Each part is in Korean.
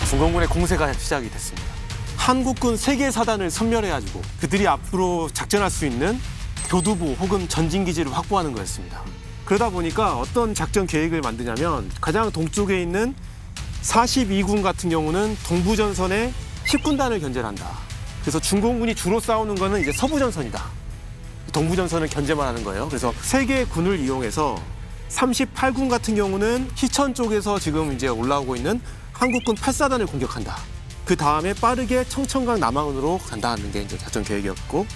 중공군의 공세가 시작이 됐습니다. 한국군 3개 사단을 섬멸해가지고 그들이 앞으로 작전할 수 있는 교두부 혹은 전진기지를 확보하는 거였습니다. 그러다 보니까 어떤 작전 계획을 만드냐면 가장 동쪽에 있는 42군 같은 경우는 동부전선에 10군단을 견제한다. 그래서 중공군이 주로 싸우는 거는 이제 서부전선이다. 동부전선을 견제만 하는 거예요. 그래서 3개의 군을 이용해서 38군 같은 경우는 희천 쪽에서 지금 이제 올라오고 있는 한국군 8사단을 공격한다. 그 다음에 빠르게 청천강 남항으로 간다는 게 이제 작전 계획이었고,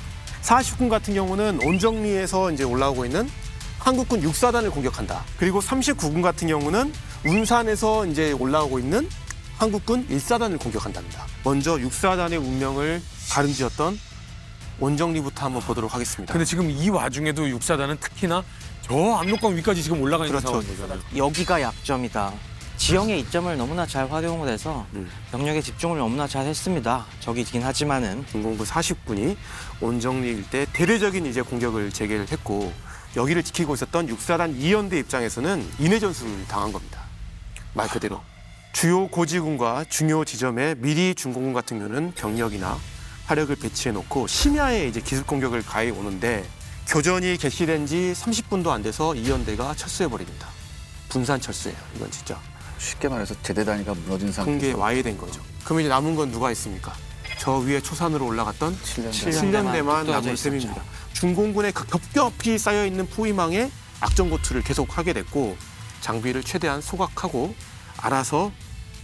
40군 같은 경우는 온정리에서 이제 올라오고 있는 한국군 6사단을 공격한다. 그리고 39군 같은 경우는 운산에서 이제 올라오고 있는 한국군 1사단을 공격한답니다. 먼저 6사단의 운명을 가름지었던 온정리부터 한번 보도록 하겠습니다. 근데 지금 이 와중에도 육사단은 특히나 저 압록강 위까지 지금 올라가 있는 그렇죠. 상황이잖아요. 여기가 약점이다. 지형의 이점을 너무나 잘 활용을 해서 병력의 집중을 너무나 잘 했습니다. 적이긴 하지만은 중공군 40군이 온정리 일대 대대적인 이제 공격을 재개를 했고, 여기를 지키고 있었던 6사단 2연대 입장에서는 인해 전술을 당한 겁니다. 말 그대로. 주요 고지군과 중요 지점에 미리 중공군 같은 경우는 병력이나 화력을 배치해 놓고 심야에 이제 기습 공격을 가해 오는데, 교전이 개시된 지 30분도 안 돼서 2연대가 철수해 버립니다. 분산 철수예요. 이건 진짜 쉽게 말해서 제대 단위가 무너진 큰 게 상태에서 와해된 거죠. 그러면 이제 남은 건 누가 있습니까? 저 위에 초산으로 올라갔던 7년대만 남은 셈입니다. 중공군의 겹겹이 쌓여있는 포위망에 악전고투를 계속하게 됐고, 장비를 최대한 소각하고 알아서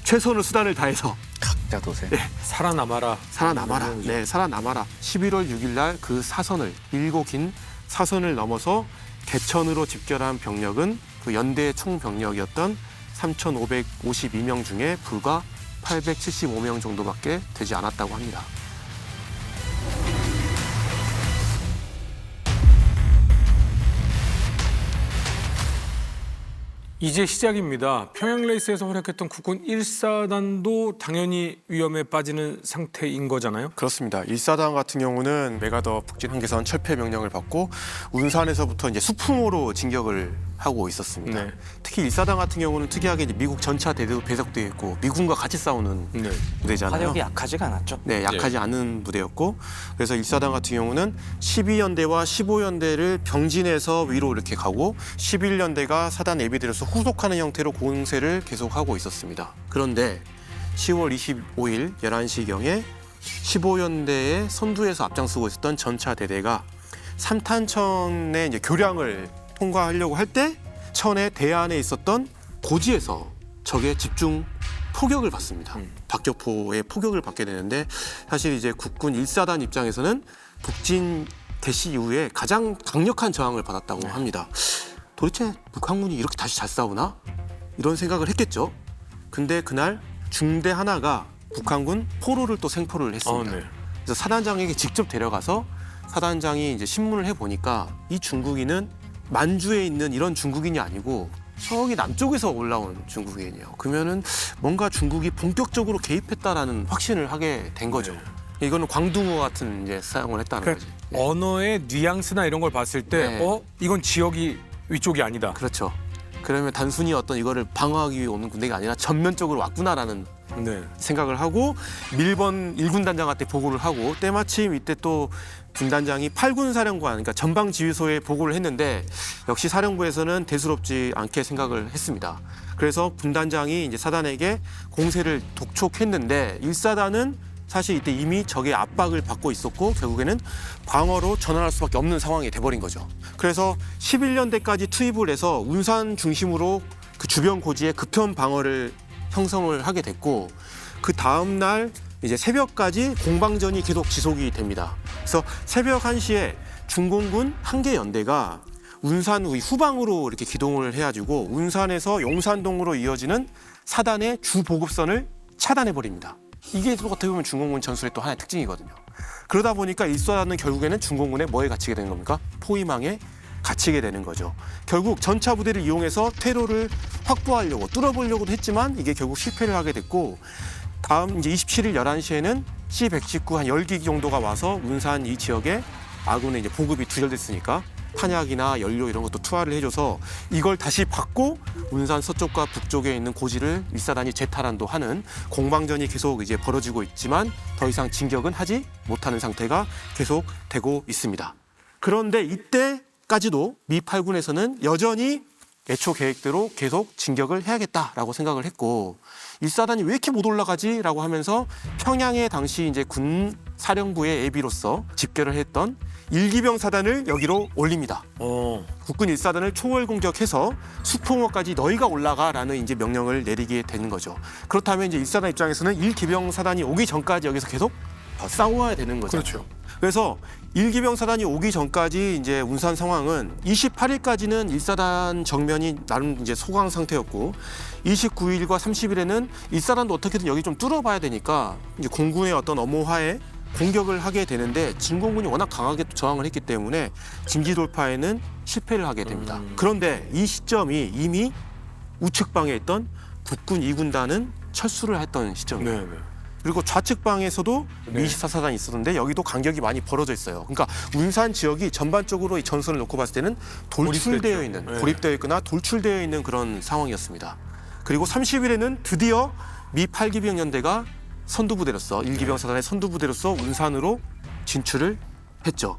최선의 수단을 다해서 각자 도생. 살아남아라. 살아남아라. 네, 살아남아라. 11월 6일 날 그 사선을, 길고 긴 사선을 넘어서 개천으로 집결한 병력은 그 연대의 총 병력이었던 3,552명 중에 불과 875명 정도밖에 되지 않았다고 합니다. 이제 시작입니다. 평양 레이스에서 활약했던 국군 1사단도 당연히 위험에 빠지는 상태인 거잖아요. 그렇습니다. 1사단 같은 경우는 메가더 북진 한계선 철폐 명령을 받고 운산에서부터 이제 수풍호로 진격을 하고 있었습니다. 네. 특히 1사단 같은 경우는 특이하게 이제 미국 전차 대대도 배속되어 있고 미군과 같이 싸우는 네. 부대잖아요. 화력이 약하지가 않았죠. 네, 약하지 않은 부대였고, 그래서 1사단 같은 경우는 12연대와 15연대를 병진에서 위로 이렇게 가고 11연대가 사단 예비대로서 후속하는 형태로 공세를 계속하고 있었습니다. 그런데 10월 25일 11시경에 15연대의 선두에서 앞장서고 있었던 전차 대대가 삼탄천의 이제 교량을 통과하려고 할 때 천의 대안에 있었던 고지에서 적의 집중 포격을 받습니다. 박격포의 포격을 받게 되는데, 사실 이제 국군 1사단 입장에서는 북진 개시 이후에 가장 강력한 저항을 받았다고 합니다. 도대체 북한군이 이렇게 다시 잘 싸우나? 이런 생각을 했겠죠. 근데 그날 중대 하나가 북한군 포로를 또 생포를 했습니다. 네. 그래서 사단장에게 직접 데려가서 사단장이 이제 신문을 해보니까 이 중국인은 만주에 있는 이런 중국인이 아니고 저기 남쪽에서 올라온 중국인이에요. 그러면은 뭔가 중국이 본격적으로 개입했다라는 확신을 하게 된 거죠. 이거는 광둥어 같은 이제 사용을 했다는 그러니까 거지. 언어의 뉘앙스나 이런 걸 봤을 때 네. 이건 지역이 위쪽이 아니다. 그렇죠. 그러면 단순히 어떤 이거를 방어하기 위해 오는 군대가 아니라 전면적으로 왔구나라는 네. 생각을 하고 밀번 1군 단장한테 보고를 하고, 때마침 이때 또 군단장이 8군 사령관, 그러니까 전방 지휘소에 보고를 했는데 역시 사령부에서는 대수롭지 않게 생각을 했습니다. 그래서 군단장이 이제 사단에게 공세를 독촉했는데 1사단은 사실 이때 이미 적의 압박을 받고 있었고 결국에는 방어로 전환할 수밖에 없는 상황이 돼버린 거죠. 그래서 11년대까지 투입을 해서 운산 중심으로 그 주변 고지에 급현 방어를 형성을 하게 됐고, 그 다음 날 이제 새벽까지 공방전이 계속 지속이 됩니다. 그래서 새벽 1시에 중공군 한 개 연대가 운산 후방으로 이렇게 기동을 해가지고 운산에서 용산동으로 이어지는 사단의 주 보급선을 차단해 버립니다. 이게 또 어떻게 보면 중공군 전술의 또 하나의 특징이거든요. 그러다 보니까 1사단은 결국에는 중공군에 뭐에 갇히게 되는 겁니까? 포위망에 갇히게 되는 거죠. 결국 전차 부대를 이용해서 퇴로를 확보하려고 뚫어보려고도 했지만 이게 결국 실패를 하게 됐고, 다음 이제 27일 11시에는 C-119 한 10기 정도가 와서 운산 이 지역에 아군의 이제 보급이 두절됐으니까 탄약이나 연료 이런 것도 투하를 해줘서 이걸 다시 받고 운산 서쪽과 북쪽에 있는 고지를 1사단이 재탈환도 하는 공방전이 계속 이제 벌어지고 있지만 더 이상 진격은 하지 못하는 상태가 계속 되고 있습니다. 그런데 이때까지도 미 8군에서는 여전히 애초 계획대로 계속 진격을 해야겠다라고 생각을 했고 1사단이 왜 이렇게 못 올라가지라고 하면서 평양에 당시 이제 군 사령부의 예비로서 집결을 했던 1기병 사단을 여기로 올립니다. 국군 1사단을 초월 공격해서 수풍호까지 너희가 올라가라는 이제 명령을 내리게 되는 거죠. 그렇다면 이제 1사단 입장에서는 1기병 사단이 오기 전까지 여기서 계속 싸워야 되는 거죠. 그렇죠. 그래서 1기병 사단이 오기 전까지 이제 운산 상황은 28일까지는 1사단 정면이 나름 이제 소강 상태였고 29일과 30일에는 1사단도 어떻게든 여기 좀 뚫어봐야 되니까 이제 공군의 어떤 엄호하에 공격을 하게 되는데 진공군이 워낙 강하게 저항을 했기 때문에 진기 돌파에는 실패를 하게 됩니다. 그런데 이 시점이 이미 우측방에 있던 국군 2군단은 철수를 했던 시점이에요. 네. 그리고 좌측 방에서도 네. 미24사단이 있었는데 여기도 간격이 많이 벌어져 있어요. 그러니까 운산 지역이 전반적으로 이 전선을 놓고 봤을 때는 돌출되어 있는, 네. 고립되어 있거나 돌출되어 있는 그런 상황이었습니다. 그리고 30일에는 드디어 미 8기병 연대가 선두부대로서 1기병 사단의 선두부대로서 운산으로 진출을 했죠.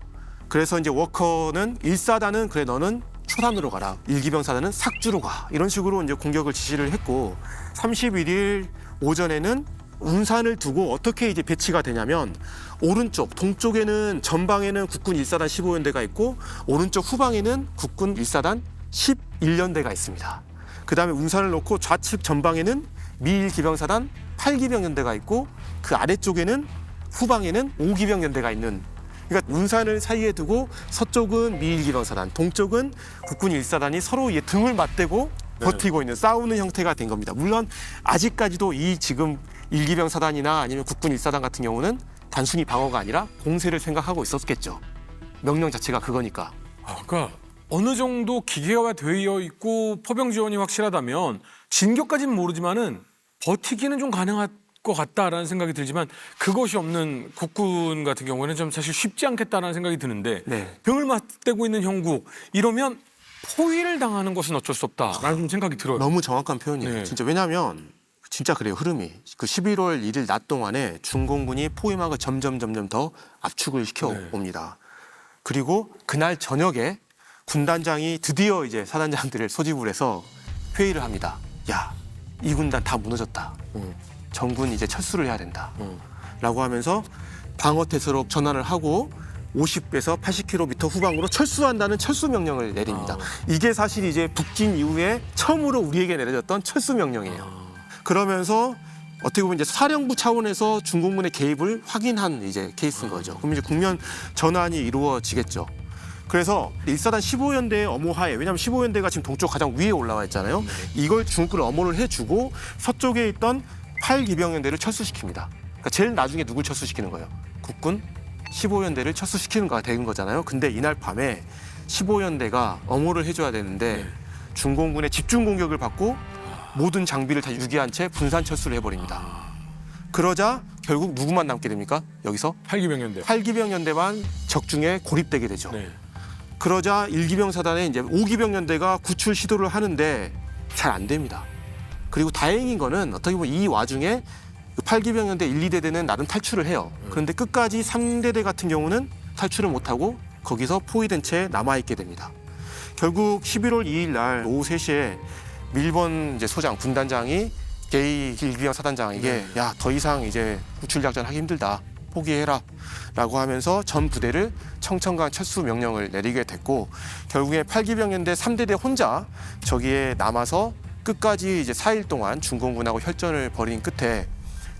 그래서 이제 워커는 1사단은 그래 너는 초산으로 가라. 1기병 사단은 삭주로 가. 이런 식으로 이제 공격을 지시를 했고 31일 오전에는 운산을 두고 어떻게 이제 배치가 되냐면 오른쪽 동쪽에는 전방에는 국군 1사단 15연대가 있고 오른쪽 후방에는 국군 1사단 11연대가 있습니다. 그다음에 운산을 놓고 좌측 전방에는 미 1기병사단 8기병 연대가 있고 그 아래쪽에는 후방에는 5기병 연대가 있는 그러니까 운산을 사이에 두고 서쪽은 미 1기병사단, 동쪽은 국군 1사단이 서로 이제 등을 맞대고 버티고 있는 싸우는 형태가 된 겁니다. 물론 아직까지도 이 지금 1기병 사단이나 아니면 국군 1사단 같은 경우는 단순히 방어가 아니라 공세를 생각하고 있었겠죠. 명령 자체가 그거니까. 그러니까 어느 정도 기계화 되어 있고 포병 지원이 확실하다면 진격까지는 모르지만은 버티기는 좀 가능할 것 같다라는 생각이 들지만 그것이 없는 국군 같은 경우에는 좀 사실 쉽지 않겠다라는 생각이 드는데 네. 병을 맞대고 있는 형국 이러면 포위를 당하는 것은 어쩔 수 없다라는 좀 생각이 들어요. 너무 정확한 표현이에요. 네. 진짜 왜냐하면 진짜 그래요. 흐름이. 그 11월 1일 낮 동안에 중공군이 포위망을 점점 더 압축을 시켜 네. 옵니다. 그리고 그날 저녁에 군단장이 드디어 이제 사단장들을 소집을 해서 회의를 합니다. 야, 이 군단 다 무너졌다. 정군 이제 철수를 해야 된다. 라고 하면서 방어태세로 전환을 하고 50에서 80km 후방으로 철수한다는 철수 명령을 내립니다. 이게 사실 이제 북진 이후에 처음으로 우리에게 내려졌던 철수 명령이에요. 그러면서 어떻게 보면 이제 사령부 차원에서 중공군의 개입을 확인한 이제 케이스인 거죠. 그럼 이제 국면 전환이 이루어지겠죠. 그래서 1사단 15연대의 엄호하에 왜냐하면 15연대가 지금 동쪽 가장 위에 올라와 있잖아요. 이걸 중국군을 엄호를 해주고 서쪽에 있던 8기병연대를 철수시킵니다. 그러니까 제일 나중에 누굴 철수시키는 거예요? 국군 15연대를 철수시키는 거가 되는 거잖아요. 근데 이날 밤에 15연대가 엄호를 해줘야 되는데 중공군의 집중 공격을 받고 모든 장비를 다 유기한 채 분산 철수를 해버립니다. 그러자 결국 누구만 남게 됩니까? 여기서 8기병 연대. 8기병 연대만 적중에 고립되게 되죠. 네. 그러자 1기병 사단에 이제 5기병 연대가 구출 시도를 하는데 잘 안 됩니다. 그리고 다행인 거는 어떻게 보면 이 와중에 8기병 연대 1, 2대대는 나름 탈출을 해요. 그런데 끝까지 3대대 같은 경우는 탈출을 못하고 거기서 포위된 채 남아있게 됩니다. 결국 11월 2일 날 오후 3시에 밀번 이제 소장 군단장이 게이 1기병 사단장에게 야, 더 이상 이제 구출 작전 하기 힘들다. 포기해라. 라고 하면서 전 부대를 청천강 철수 명령을 내리게 됐고 결국에 8기병 연대 3대대 혼자 저기에 남아서 끝까지 이제 4일 동안 중공군하고 혈전을 벌인 끝에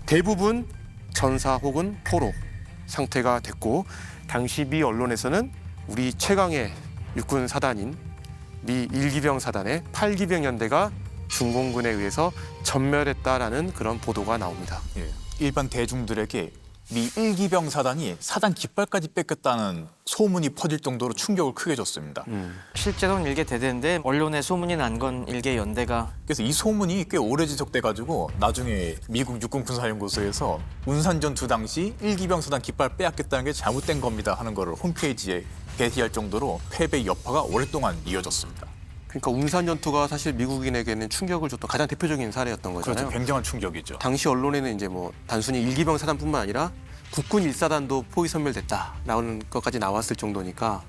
대부분 전사 혹은 포로 상태가 됐고 당시 미 언론에서는 우리 최강의 육군 사단인 미 1기병 사단의 8기병 연대가 중공군에 의해서 전멸했다라는 그런 보도가 나옵니다. 예. 일반 대중들에게 미 1기병 사단이 사단 깃발까지 뺏겼다는 소문이 퍼질 정도로 충격을 크게 줬습니다. 실제로는 일개 대대인데 언론에 소문이 난 건 일개 연대가 그래서 이 소문이 꽤 오래 지속돼가지고 나중에 미국 육군군사연구소에서 운산전투 당시 1기병 사단 깃발 빼앗겼다는 게 잘못된 겁니다 하는 거를 홈페이지에 게시할 정도로 패배 여파가 오랫동안 이어졌습니다. 그러니까 운산 전투가 사실 미국인에게는 충격을 줬던 가장 대표적인 사례였던 거잖아요. 그렇죠. 굉장한 충격이죠. 당시 언론에는 이제 뭐 단순히 일기병 사단뿐만 아니라 국군 1사단도 포위 섬멸됐다 나오는 것까지 나왔을 정도니까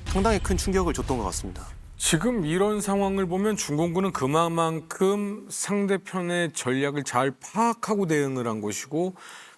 상당히 큰 충격을 줬던 것 같습니다. 지금 이런 상황을 보면 중공군은 그만큼 상대편의 전략을 잘 파악하고 대응을 한 것이고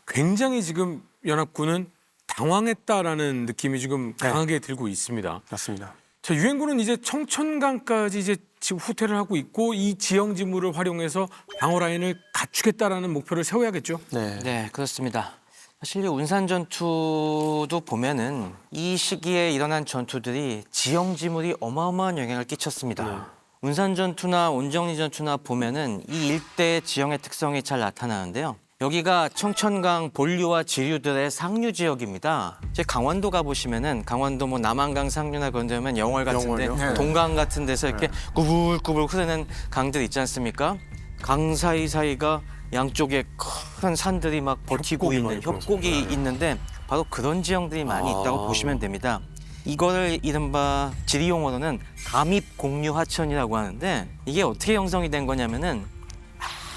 굉장히 지금 연합군은 당황했다라는 느낌이 지금 강하게 들고 있습니다. 맞습니다. 자, 유엔군은 이제 청천강까지 이제 지금 후퇴를 하고 있고 이 지형 지물을 활용해서 방어 라인을 갖추겠다라는 목표를 세워야겠죠. 네. 네, 그렇습니다. 사실 이 운산 전투도 보면은 이 시기에 일어난 전투들이 지형 지물이 어마어마한 영향을 끼쳤습니다. 운산 전투나 온정리 전투나 보면은 이 일대의 지형의 특성이 잘 나타나는데요. 여기가 청천강 본류와 지류들의 상류 지역입니다. 이제 강원도 가보시면은 강원도 뭐 남한강 상류나 그런 데면 영월 같은데 영월요? 동강 같은 데서 이렇게 구불구불 흐르는 강들 있지 않습니까? 강 사이사이가 양쪽에 큰 산들이 막 버티고 있는 협곡이 있는데 바로 그런 지형들이 많이 있다고 보시면 됩니다. 이거를 이른바 지리 용어로는 감입공류 하천이라고 하는데 이게 어떻게 형성이 된 거냐면은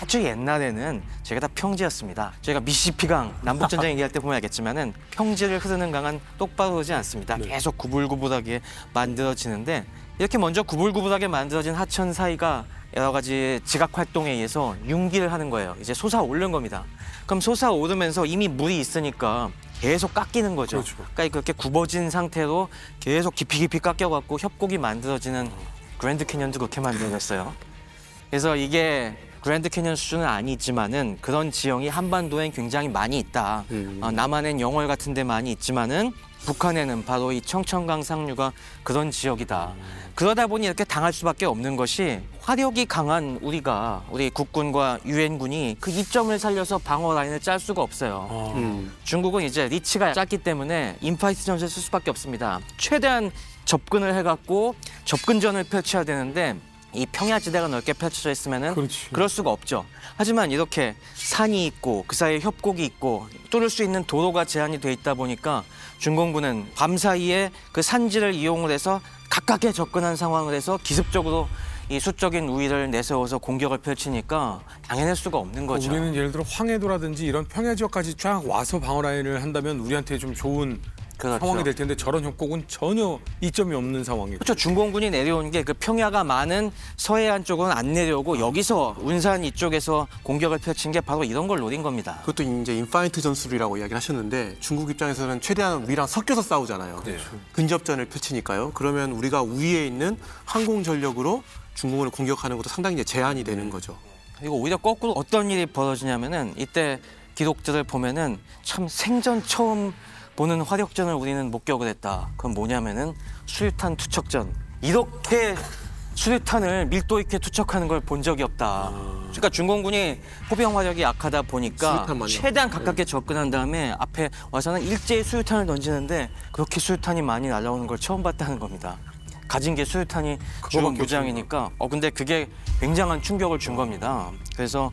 아주 옛날에는 저희가 다 평지였습니다. 저희가 미시피강 남북전쟁 얘기할 때 보면 알겠지만은 평지를 흐르는 강은 똑바로 오지 않습니다. 계속 구불구불하게 만들어지는데 이렇게 먼저 구불구불하게 만들어진 하천 사이가 여러 가지 지각 활동에 의해서 융기를 하는 거예요. 이제 솟아오른 겁니다. 그럼 솟아오르면서 이미 물이 있으니까 계속 깎이는 거죠. 그러니까 그렇게 굽어진 상태로 계속 깊이 깎여갖고 협곡이 만들어지는 그랜드 캐년도 그렇게 만들어졌어요. 그래서 이게 그랜드 캐년 수준은 아니지만은 그런 지형이 한반도엔 굉장히 많이 있다. 남한엔 영월 같은 데 많이 있지만은 북한에는 바로 이 청천강 상류가 그런 지역이다. 그러다 보니 이렇게 당할 수밖에 없는 것이 화력이 강한 우리 국군과 유엔군이 그 이점을 살려서 방어 라인을 짤 수가 없어요. 중국은 이제 리치가 짧기 때문에 인파이트 전술을 쓸 수밖에 없습니다. 최대한 접근을 해갖고 접근전을 펼쳐야 되는데 이 평야지대가 넓게 펼쳐져 있으면은 그럴 수가 없죠. 하지만 이렇게 산이 있고 그 사이에 협곡이 있고 뚫을 수 있는 도로가 제한이 돼 있다 보니까 중공군은 밤사이에 그 산지를 이용을 해서 가깝게 접근한 상황을 해서 기습적으로 이 수적인 우위를 내세워서 공격을 펼치니까 당해낼 수가 없는 거죠. 우리는 예를 들어 황해도라든지 이런 평야 지역까지 쫙 와서 방어 라인을 한다면 우리한테 좀 좋은 그렇죠. 상황이 될 텐데 저런 협곡은 전혀 이점이 없는 상황이고. 그렇죠. 중공군이 내려온 게 그 평야가 많은 서해안 쪽은 안 내려오고 여기서 운산 이쪽에서 공격을 펼친 게 바로 이런 걸 노린 겁니다. 그것도 이제 인파이트 전술이라고 이야기를 하셨는데 중국 입장에서는 최대한 우리랑 섞여서 싸우잖아요. 근접전을 펼치니까요. 그러면 우리가 우위에 있는 항공 전력으로 중국을 공격하는 것도 상당히 이제 제한이 되는 거죠. 그리고 오히려 거꾸로 어떤 일이 벌어지냐면은 이때 기록들을 보면은 참 생전 처음 보는 화력전을 우리는 목격을 했다. 그건 뭐냐면은 수류탄 투척전. 이렇게 수류탄을 밀도 있게 투척하는 걸 본 적이 없다. 그러니까 중공군이 포병 화력이 약하다 보니까 수류탄만요. 최대한 가깝게 접근한 다음에 앞에 와서는 일제히 수류탄을 던지는데 그렇게 수류탄이 많이 날아오는 걸 처음 봤다는 겁니다. 가진 게 수류탄이 주로 무장이니까 근데 그게 굉장한 충격을 준 겁니다. 그래서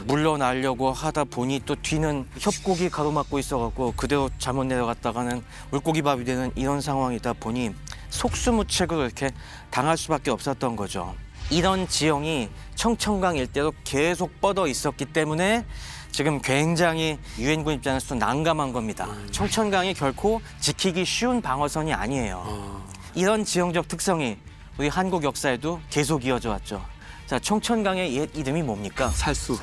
물러나려고 하다 보니 또 뒤는 협곡이 가로막고 있어갖고 그대로 잘못 내려갔다가는 물고기밥이 되는 이런 상황이다 보니 속수무책을 이렇게 당할 수밖에 없었던 거죠. 이런 지형이 청천강 일대로 계속 뻗어 있었기 때문에 지금 굉장히 유엔군 입장에서도 난감한 겁니다. 청천강이 결코 지키기 쉬운 방어선이 아니에요. 이런 지형적 특성이 우리 한국 역사에도 계속 이어져 왔죠. 자, 청천강의 옛 이름이 뭡니까? 살수.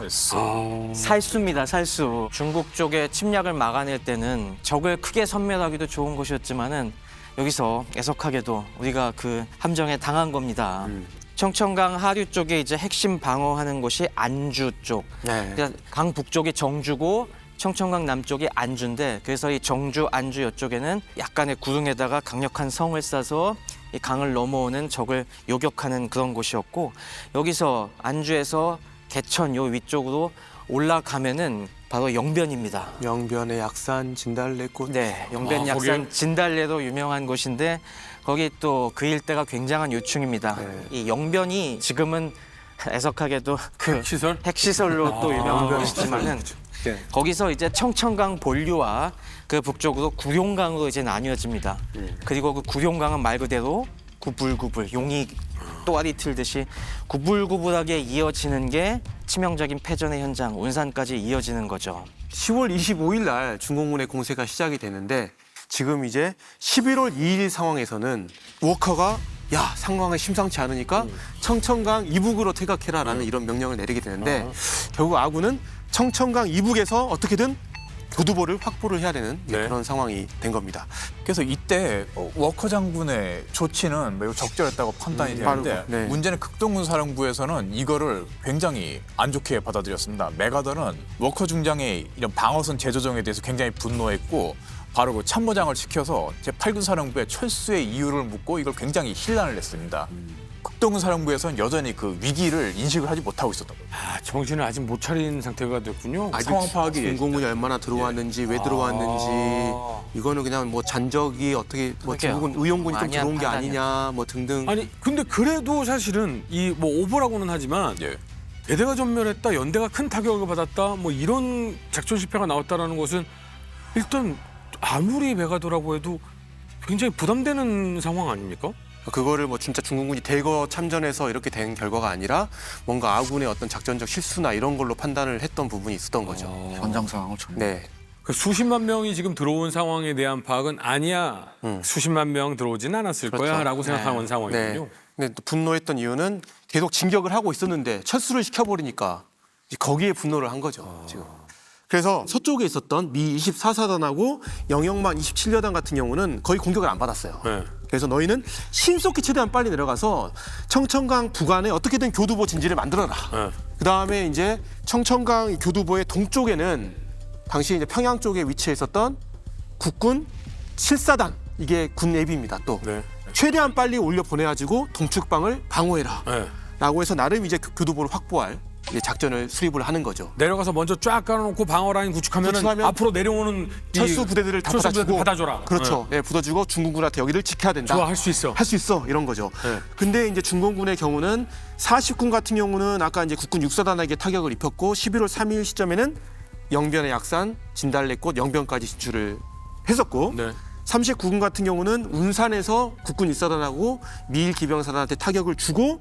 살수입니다, 살수. 중국 쪽의 침략을 막아낼 때는 적을 크게 섬멸하기도 좋은 곳이었지만은 여기서 애석하게도 우리가 그 함정에 당한 겁니다. 청천강 하류 쪽에 이제 핵심 방어하는 곳이 안주 쪽. 네. 그러니까 강 북쪽이 정주고 청천강 남쪽이 안주인데 그래서 이 정주, 안주 이쪽에는 약간의 구릉에다가 강력한 성을 쌓아서 이 강을 넘어오는 적을 요격하는 그런 곳이었고 여기서 안주에서 개천 요 위쪽으로 올라가면은 바로 영변입니다. 영변의 약산, 진달래꽃. 네, 영변 아, 약산 거기에- 진달래로 유명한 곳인데 거기 또 그 일대가 굉장한 요충입니다. 네. 이 영변이 지금은 애석하게도 그 시설? 핵시설로 또 유명한 곳이지만은 네. 거기서 이제 청천강 본류와 그 북쪽으로 구룡강으로 이제 나뉘어집니다. 그리고 그 구룡강은 말 그대로 구불구불 용이 또아리 틀듯이 구불구불하게 이어지는 게 치명적인 패전의 현장 운산까지 이어지는 거죠. 10월 25일 날 중공군의 공세가 시작이 되는데 지금 이제 11월 2일 상황에서는 워커가 야 상황이 심상치 않으니까 청천강 이북으로 퇴각해라라는 이런 명령을 내리게 되는데 결국 아군은 청천강 이북에서 어떻게든 교두보를 확보를 해야 되는 네. 그런 상황이 된 겁니다. 그래서 이때 워커 장군의 조치는 매우 적절했다고 판단이 되는데 빠르고, 네. 문제는 극동군 사령부에서는 이거를 굉장히 안 좋게 받아들였습니다. 메가더는 워커 중장의 이런 방어선 재조정에 대해서 굉장히 분노했고 바로 그 참모장을 시켜서 제8군 사령부의 철수의 이유를 묻고 이걸 굉장히 hir난을 냈습니다. 극동군 사령부에서는 여전히 그 위기를 인식을 하지 못하고 있었던 거예요. 아, 정신을 아직 못 차린 상태가 됐군요. 상황 파악이 중공군이 얼마나 들어왔는지 왜 들어왔는지 이거는 그냥 뭐 잔적이 어떻게 뭐 그러게요. 중국은 의용군이 좀 아니야, 들어온 게 판단이야. 아니냐 뭐 등등. 아니 근데 그래도 사실은 이 뭐 오버라고는 하지만 예. 대대가 전멸했다, 연대가 큰 타격을 받았다, 뭐 이런 작전 실패가 나왔다라는 것은 일단 아무리 메가더라고 해도 굉장히 부담되는 상황 아닙니까? 그거를 뭐 진짜 중공군이 대거 참전해서 이렇게 된 결과가 아니라 뭔가 아군의 어떤 작전적 실수나 이런 걸로 판단을 했던 부분이 있었던 거죠. 현장 상황을 전 네. 그 수십만 명이 지금 들어온 상황에 대한 파악은 아니야. 수십만 명 들어오진 않았을 그렇죠. 거야라고 생각하는 네. 상황이군요. 근데 또 분노했던 이유는 계속 진격을 하고 있었는데 철수를 시켜버리니까 이제 거기에 분노를 한 거죠. 지금. 그래서 서쪽에 있었던 미 24사단하고 영영만 27여단 같은 경우는 거의 공격을 안 받았어요. 네. 그래서 너희는 신속히 최대한 빨리 내려가서 청천강 북안에 어떻게든 교두보 진지를 만들어라. 네. 그 다음에 이제 청천강 교두보의 동쪽에는 당시 이제 평양 쪽에 위치해 있었던 국군 7사단 이게 군 예비입니다. 또 네. 최대한 빨리 올려 보내가지고 동측방을 방어해라. 네. 라고 해서 나름 이제 교두보를 확보할 이제 작전을 수립을 하는 거죠. 내려가서 먼저 쫙 깔아놓고 방어 라인 구축하면 구축하면 앞으로 내려오는 이 철수 부대들을 다 철수 부대들 받아주고 받아줘라. 그렇죠. 예, 붙어주고 중공군한테 여기를 지켜야 된다. 좋아, 할 수 있어. 할 수 있어 이런 거죠. 네. 근데 이제 중공군의 경우는 40군 같은 경우는 아까 이제 국군 6사단에게 타격을 입혔고 11월 3일 시점에는 영변의 약산, 진달래꽃, 영변까지 진출을 했었고 네. 39군 같은 경우는 운산에서 국군 1사단하고 미일 기병사단한테 타격을 주고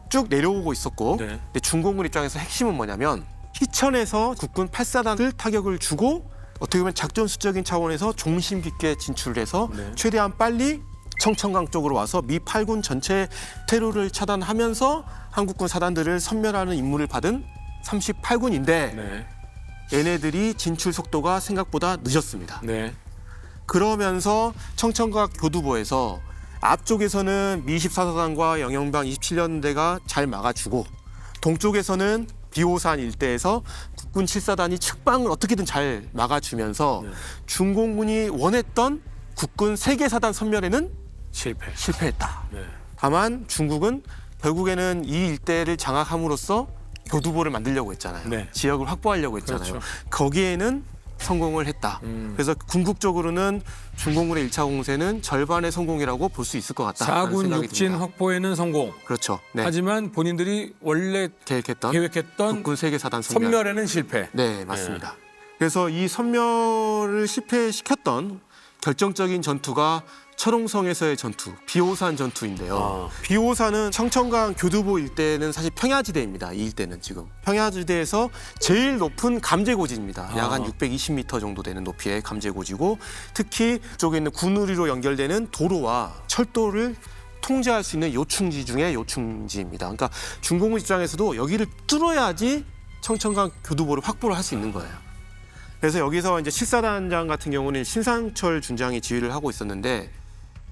쭉 내려오고 있었고 네. 근데 중공군 입장에서 핵심은 뭐냐면 희천에서 국군 8사단을 타격을 주고 어떻게 보면 작전 수적인 차원에서 종심 깊게 진출을 해서 네. 최대한 빨리 청천강 쪽으로 와서 미 8군 전체 퇴로를 차단하면서 한국군 사단들을 섬멸하는 임무를 받은 38군인데 네. 얘네들이 진출 속도가 생각보다 늦었습니다. 네. 그러면서 청천강 교두보에서 앞쪽에서는 미 24사단과 영영방 27년대가 잘 막아주고 동쪽에서는 비오산 일대에서 국군 7사단이 측방을 어떻게든 잘 막아주면서 중공군이 원했던 국군 3개 사단 섬멸에는 실패. 실패했다. 네. 다만 중국은 결국에는 이 일대를 장악함으로써 교두보를 만들려고 했잖아요. 네. 지역을 확보하려고 했잖아요. 그렇죠. 거기에는 성공을 했다. 그래서 궁극적으로는 중공군의 1차 공세는 절반의 성공이라고 볼 수 있을 것 같다. 4군 육진 확보에는 성공. 그렇죠. 네. 하지만 본인들이 원래 계획했던 국군 세계 사단 섬멸. 선멸에는 실패. 네, 맞습니다. 그래서 이 섬멸을 실패시켰던 결정적인 전투가 철옹성에서의 전투, 비오산 전투인데요. 비오산은 청천강 교두보 일대는 사실 평야지대입니다. 이 일대는 지금 평야지대에서 제일 높은 감제고지입니다. 약 한 620m 정도 되는 높이의 감제고지고 특히 쪽에 있는 군우리로 연결되는 도로와 철도를 통제할 수 있는 요충지 중에 요충지입니다. 그러니까 중공군 입장에서도 여기를 뚫어야지 청천강 교두보를 확보를 할 수 있는 거예요. 그래서 여기서 이제 7사단장 같은 경우는 신상철 준장이 지휘를 하고 있었는데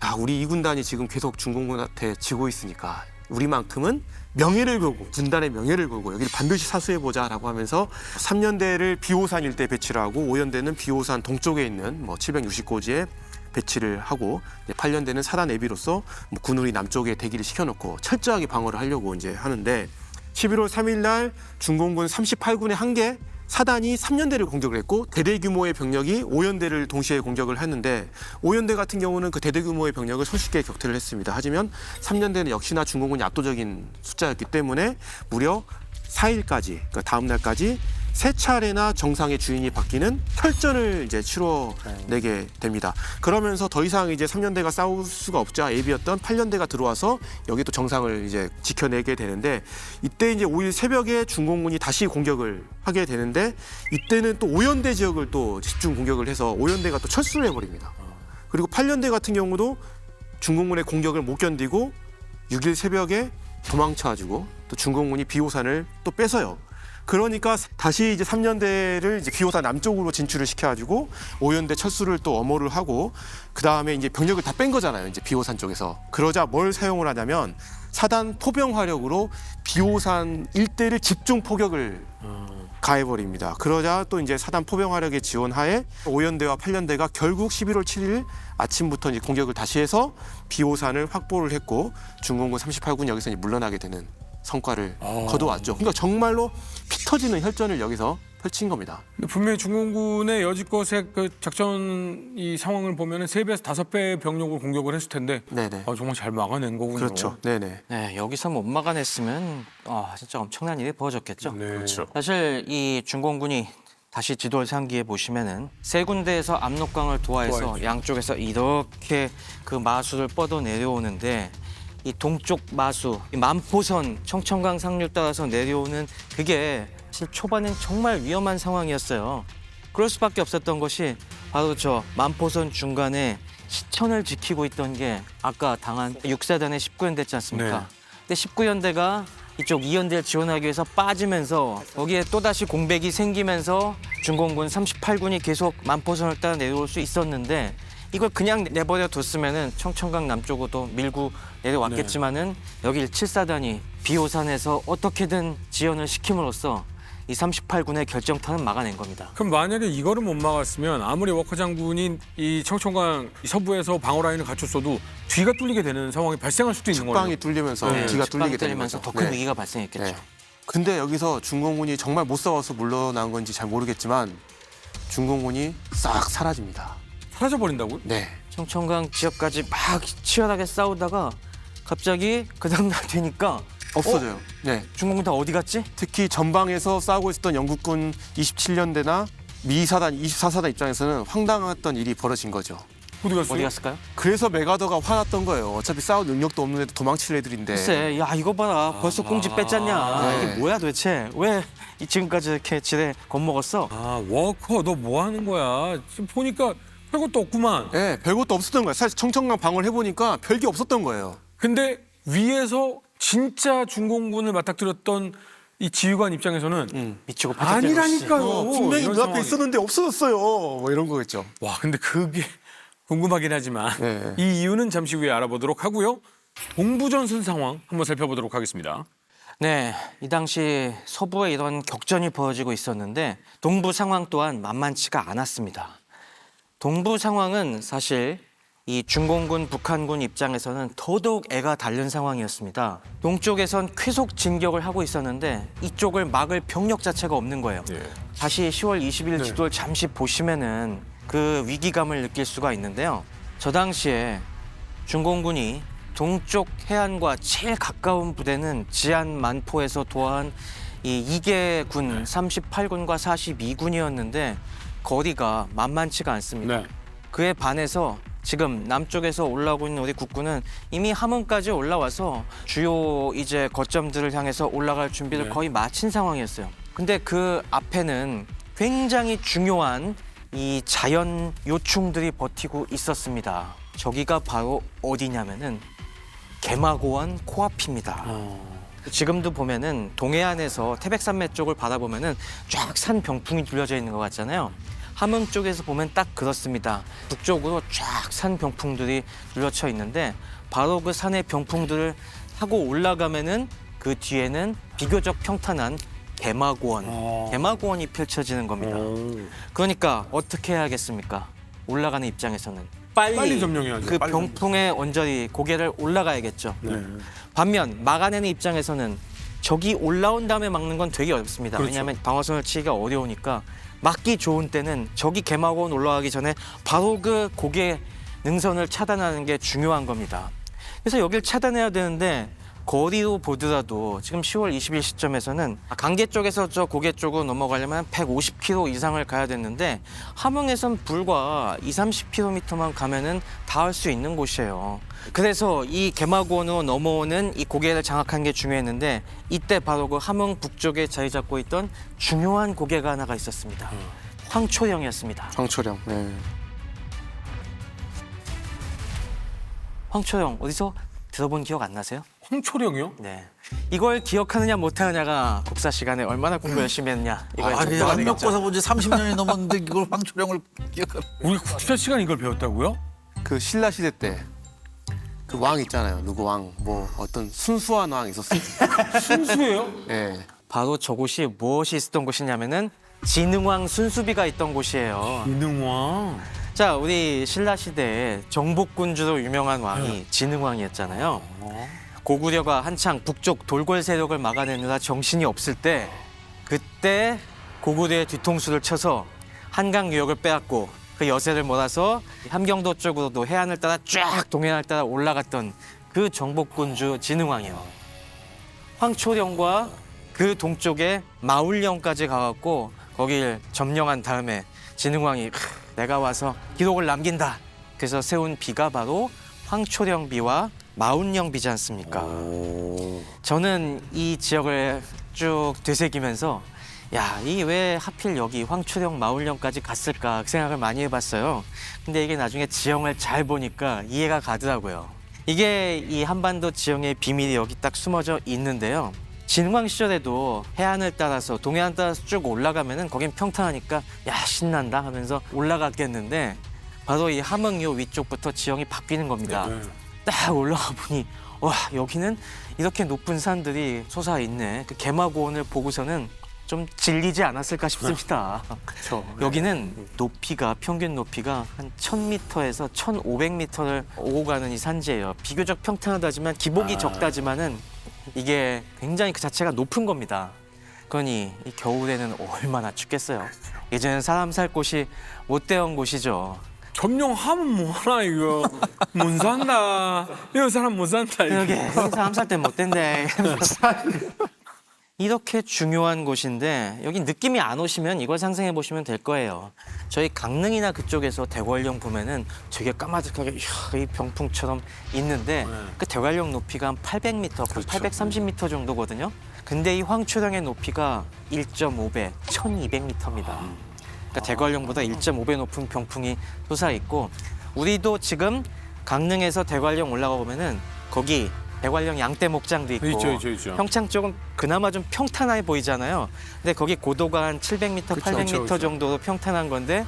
야, 우리 이 군단이 지금 계속 중공군한테 지고 있으니까 우리만큼은 명예를 걸고 군단의 명예를 걸고 여기를 반드시 사수해보자라고 하면서 3년대를 비오산 일대 배치를 하고 5년대는 비오산 동쪽에 있는 뭐 760고지에 배치를 하고 8년대는 사단 예비로서 뭐 군우리 남쪽에 대기를 시켜놓고 철저하게 방어를 하려고 이제 하는데 11월 3일 날 중공군 38군의 한 개 사단이 3연대를 공격을 했고 대대 규모의 병력이 5연대를 동시에 공격을 했는데 5연대 같은 경우는 그 대대 규모의 병력을 손쉽게 격퇴를 했습니다. 하지만 3연대는 역시나 중공군이 압도적인 숫자였기 때문에 무려 4일까지, 그러니까 다음 날까지 3차례나 정상의 주인이 바뀌는 혈전을 이제 치러내게 됩니다. 그러면서 더 이상 이제 3연대가 싸울 수가 없자 예비였던 8연대가 들어와서 여기 또 정상을 이제 지켜내게 되는데 이때 이제 5일 새벽에 중공군이 다시 공격을 하게 되는데 이때는 또 5연대 지역을 또 집중 공격을 해서 5연대가 또 철수를 해버립니다. 그리고 8연대 같은 경우도 중공군의 공격을 못 견디고 6일 새벽에 도망쳐가지고 또 중공군이 비호산을 또 뺏어요. 그러니까 다시 이제 3연대를 이제 비호산 남쪽으로 진출을 시켜가지고 5연대 철수를 또 엄호를 하고 그 다음에 이제 병력을 다 뺀 거잖아요. 이제 비호산 쪽에서. 그러자 뭘 사용을 하냐면 사단 포병 화력으로 비호산 일대를 집중 포격을 가해버립니다. 그러자 또 이제 사단 포병 화력의 지원하에 5연대와 8연대가 결국 11월 7일 아침부터 이제 공격을 다시 해서 비호산을 확보를 했고 중공군 38군 여기서 이제 물러나게 되는 성과를 거둬왔죠. 그러니까 정말로 피 터지는 혈전을 여기서 펼친 겁니다. 근데 분명히 중공군의 여지껏의 그 작전 이 상황을 보면은 3배에서 5배 병력을 공격을 했을 텐데 네네. 정말 잘 막아낸 거군요. 그렇죠. 네네. 네, 여기서 못 막아냈으면 진짜 엄청난 일이 벌어졌겠죠. 네. 그렇죠. 사실 이 중공군이 다시 지도를 상기해 보시면은 세 군데에서 압록강을 도하해서 도하했죠. 양쪽에서 이렇게 그 마수를 뻗어 내려오는데 이 동쪽 마수, 이 만포선 청천강 상류 따라서 내려오는 그게 사실 초반엔 정말 위험한 상황이었어요. 그럴 수밖에 없었던 것이 바로 저 만포선 중간에 시천을 지키고 있던 게 아까 당한 6사단의 19연대지 않습니까? 네. 근데 19연대가 이쪽 2연대를 지원하기 위해서 빠지면서 거기에 또다시 공백이 생기면서 중공군 38군이 계속 만포선을 따라 내려올 수 있었는데 이걸 그냥 내버려 뒀으면은 청천강 남쪽으로 밀고 내려왔겠지만은 여기 7사단이 비호산에서 어떻게든 지연을 시킴으로써 이 38군의 결정타는 막아낸 겁니다. 그럼 만약에 이거를 못 막았으면 아무리 워커 장군이 이 청천강 서부에서 방어 라인을 갖췄어도 뒤가 뚫리게 되는 상황이 발생할 수도 있는 거예요. 측방이 뚫리면서 네. 뒤가 식빵이 뚫리게 되는 뚫리면서 거죠. 더 큰 네. 위기가 발생했겠죠. 네. 근데 여기서 중공군이 정말 못 싸워서 물러난 건지 잘 모르겠지만 중공군이 싹 사라집니다. 사라져 버린다고요? 네. 청천강 지역까지 막 치열하게 싸우다가 갑자기 그 다음날 되니까 없어져요. 네. 중공군 다 어디 갔지? 특히 전방에서 싸우고 있었던 영국군 27연대나 미 사단 24사단 입장에서는 황당했던 일이 벌어진 거죠. 어디 갔어요? 어디 갔을까요? 그래서 메가더가 화났던 거예요. 어차피 싸울 능력도 없는데 도망칠 애들인데. 글쎄, 야 이거 봐라, 벌써 꽁지 뺐잖냐. 네. 이게 뭐야 도대체? 왜 지금까지 이렇게 지뢰 겁먹었어? 워커 너 뭐 하는 거야? 지금 보니까 별것도 없구만. 네, 별것도 없었던 거예요. 사실 청천강 방어를 해보니까 별게 없었던 거예요. 근데 위에서 진짜 중공군을 맞닥뜨렸던 이 지휘관 입장에서는 미치고 팔짝 뛰는 아니라니까요. 분명히 이런 눈앞에 상황이. 있었는데 없어졌어요. 뭐 이런 거겠죠. 와, 근데 그게 궁금하긴 하지만 네. 이 이유는 잠시 후에 알아보도록 하고요. 동부전선 상황 한번 살펴보도록 하겠습니다. 네, 이 당시 서부에 이런 격전이 벌어지고 있었는데 동부 상황 또한 만만치가 않았습니다. 동부 상황은 사실 이 중공군, 북한군 입장에서는 더더욱 애가 달린 상황이었습니다. 동쪽에선 쾌속 진격을 하고 있었는데 이쪽을 막을 병력 자체가 없는 거예요. 다시 10월 20일 지도를 잠시 보시면은 그 위기감을 느낄 수가 있는데요. 저 당시에 중공군이 동쪽 해안과 제일 가까운 부대는 지안 만포에서 도하한 이 이계군 38군과 42군이었는데 거리가 만만치가 않습니다. 네. 그에 반해서 지금 남쪽에서 올라오고 있는 우리 국군은 이미 함흥까지 올라와서 주요 이제 거점들을 향해서 올라갈 준비를 거의 마친 상황이었어요. 근데 그 앞에는 굉장히 중요한 이 자연 요충들이 버티고 있었습니다. 저기가 바로 어디냐면은 개마고원 코앞입니다. 지금도 보면은 동해안에서 태백산맥 쪽을 바라보면은 쫙 산 병풍이 둘러져 있는 것 같잖아요. 함흥 쪽에서 보면 딱 그렇습니다. 북쪽으로 쫙 산 병풍들이 둘러쳐 있는데 바로 그 산의 병풍들을 타고 올라가면은 그 뒤에는 비교적 평탄한 개마고원, 개마고원이 펼쳐지는 겁니다. 그러니까 어떻게 해야겠습니까? 올라가는 입장에서는 빨리 점령해야죠. 그 빨리 병풍의 언저리 고개를 올라가야겠죠. 반면 막아내는 입장에서는 저기 올라온 다음에 막는 건 되게 어렵습니다. 그렇죠. 왜냐하면 방어선을 치기가 어려우니까 막기 좋은 때는 저기 개마고원 올라가기 전에 바로 그 고개 능선을 차단하는 게 중요한 겁니다. 그래서 여길 차단해야 되는데 거리로 보더라도 지금 10월 20일 시점에서는 강계 쪽에서 저 고개 쪽으로 넘어가려면 150km 이상을 가야 됐는데 함흥에선 불과 20-30km만 가면은 닿을 수 있는 곳이에요. 그래서 이 개마고원으로 넘어오는 이 고개를 장악하는 게 중요했는데 이때 바로 그 함흥 북쪽에 자리 잡고 있던 중요한 고개가 하나가 있었습니다. 황초령이었습니다. 황초령. 네. 황초령 어디서 들어본 기억 안 나세요? 황초령이요? 네. 이걸 기억하느냐 못하느냐가 국사 시간에 얼마나 공부 열심히 했느냐 이거에 아니 족도가 안 되겠죠. 겪어서 본지 30년이 넘었는데 이걸 황초령을 기억하는. 우리 국사 시간 이걸 배웠다고요? 그 신라 시대 때 그 왕 있잖아요. 누구 왕, 뭐 어떤 순수한 왕 있었어요. 순수예요? 예. 바로 저곳이 무엇이 있었던 곳이냐면은 진흥왕 순수비가 있던 곳이에요. 이능왕. 자, 우리 신라 시대에 정복군주로 유명한 왕이 진흥왕이었잖아요. 고구려가 한창 북쪽 돌궐 세력을 막아내느라 정신이 없을 때 그때 고구려의 뒤통수를 쳐서 한강 유역을 빼앗고 그 여세를 몰아서 함경도 쪽으로도 해안을 따라 쫙 동해안을 따라 올라갔던 그 정복군주 진흥왕이에요. 황초령과 그 동쪽에 마울령까지 가갖고 거길 점령한 다음에 진흥왕이 내가 와서 기록을 남긴다. 그래서 세운 비가 바로 황초령비와 마운령비지 않습니까? 저는 이 지역을 쭉 되새기면서 야, 이 왜 하필 여기 황초령, 마울령까지 갔을까 생각을 많이 해봤어요. 근데 이게 나중에 지형을 잘 보니까 이해가 가더라고요. 이게 이 한반도 지형의 비밀이 여기 딱 숨어져 있는데요. 진흥왕 시절에도 해안을 따라서 동해안 따라서 쭉 올라가면은 거긴 평탄하니까 야 신난다 하면서 올라갔겠는데 바로 이 함흥요 위쪽부터 지형이 바뀌는 겁니다. 딱 올라가 보니 와 여기는 이렇게 높은 산들이 솟아 있네. 그 개마고원을 보고서는 좀 질리지 않았을까 싶습니다. 그렇죠. 여기는 높이가 평균 높이가 한 1,000m에서 1,500m를 오고 가는 이 산지예요. 비교적 평탄하다지만 기복이 적다지만은 이게 굉장히 그 자체가 높은 겁니다. 그러니 이 겨울에는 얼마나 춥겠어요. 예전엔 사람 살 곳이 못 되온 곳이죠. 점령하면 뭐하나 이거. 못 산다. 이 사람 못 산다. 이거. 그러게 사람 살 땐 못 된대. 이렇게 중요한 곳인데 여기 느낌이 안 오시면 이걸 상상해 보시면 될 거예요. 저희 강릉이나 그쪽에서 대관령 보면은 되게 까마득하게 이야, 이 병풍처럼 있는데 그 대관령 높이가 한 800m, 830m 정도거든요. 근데 이 황초령의 높이가 1.5배, 1200m입니다. 그러니까 대관령보다 1.5배 높은 병풍이 솟아 있고 우리도 지금 강릉에서 대관령 올라가 보면은 거기 대관령 양떼 목장도 있고 있죠. 평창 쪽은 그나마 좀 평탄해 보이잖아요. 근데 거기 고도가 한 700m, 800m 그쵸. 정도로 평탄한 건데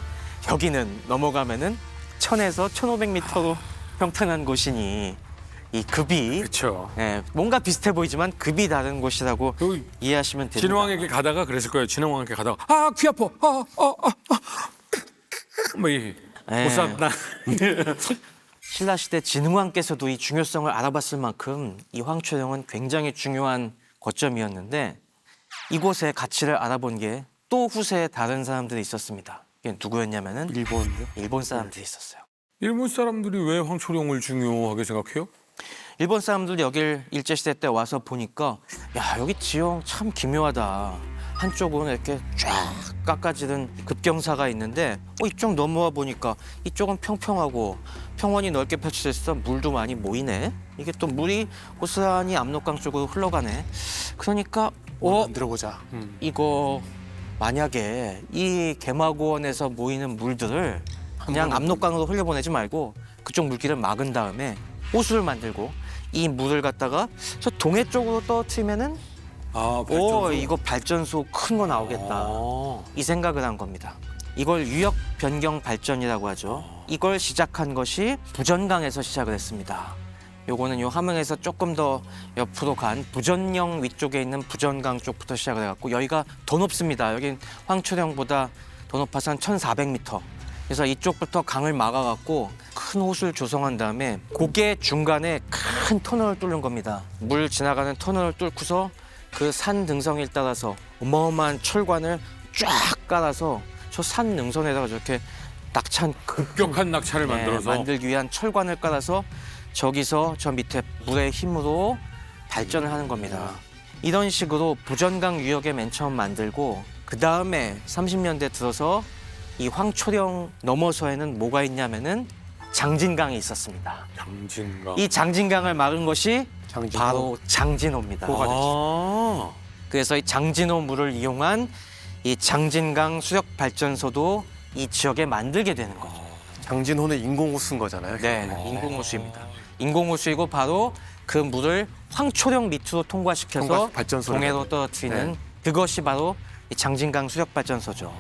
여기는 넘어가면은 1000에서 1500m로 평탄한 곳이니 이 급이 그렇죠. 예, 뭔가 비슷해 보이지만 급이 다른 곳이라고 여기 이해하시면 됩니다. 진흥왕에게 가다가 그랬을 거예요. 진흥왕에게 가다가 귀 아파. 뭐이 예. 못 산다. 신라시대 진흥왕께서도 이 중요성을 알아봤을 만큼 이 황초령은 굉장히 중요한 거점이었는데 이곳의 가치를 알아본 게 또 후세에 다른 사람들이 있었습니다. 이게 누구였냐면은 일본요? 일본 사람들이 있었어요. 일본 사람들이 왜 황초령을 중요하게 생각해요? 일본 사람들이 여길 일제시대 때 와서 보니까 야 여기 지형 참 기묘하다. 한쪽은 이렇게 쫙 깎아지른 급경사가 있는데 이쪽 넘어와 보니까 이쪽은 평평하고 평원이 넓게 펼쳐져 있어 물도 많이 모이네. 이게 또 물이 고스란히 압록강 쪽으로 흘러가네. 그러니까 만들어보자. 이거 만약에 이 개마고원에서 모이는 물들을 그냥 압록강으로 흘려보내지 말고 그쪽 물길을 막은 다음에 호수를 만들고 이 물을 갖다가 저 동해 쪽으로 떨어뜨리면은 이거 발전소 큰 거 나오겠다. 이 생각을 한 겁니다. 이걸 유역 변경 발전이라고 하죠. 이걸 시작한 것이 부전강에서 시작을 했습니다. 요거는 요 함흥에서 조금 더 옆으로 간 부전령 위쪽에 있는 부전강 쪽부터 시작을 해갖고 여기가 더 높습니다. 여긴 황초령보다 더 높아서 한 1,400m. 그래서 이쪽부터 강을 막아갖고 큰 호수를 조성한 다음에 고개 중간에 큰 터널을 뚫는 겁니다. 물 지나가는 터널을 뚫고서 그 산 등성이를 따라서 어마어마한 철관을 쫙 깔아서 저 산 능선에다가 저렇게 낙찬 급격한 낙차를 만들어서 만들기 위한 철관을 깔아서 저기서 저 밑에 물의 힘으로 발전을 하는 겁니다. 이런 식으로 부전강 유역에 맨 처음 만들고 그 다음에 30년대 들어서 이 황초령 넘어서에는 뭐가 있냐면은 장진강이 있었습니다. 장진강. 이 장진강을 막은 것이 장진호. 바로 장진호입니다. 아, 그래서 이 장진호 물을 이용한 이 장진강 수력 발전소도 이 지역에 만들게 되는 거죠. 장진호는 인공호 쓴 거잖아요. 네, 인공호수입니다. 인공호수이고 바로 그 물을 황초령 밑으로 통과시켜서 통과 발전소를 동해로 떨어뜨리는 네. 그것이 바로 이 장진강 수력 발전소죠.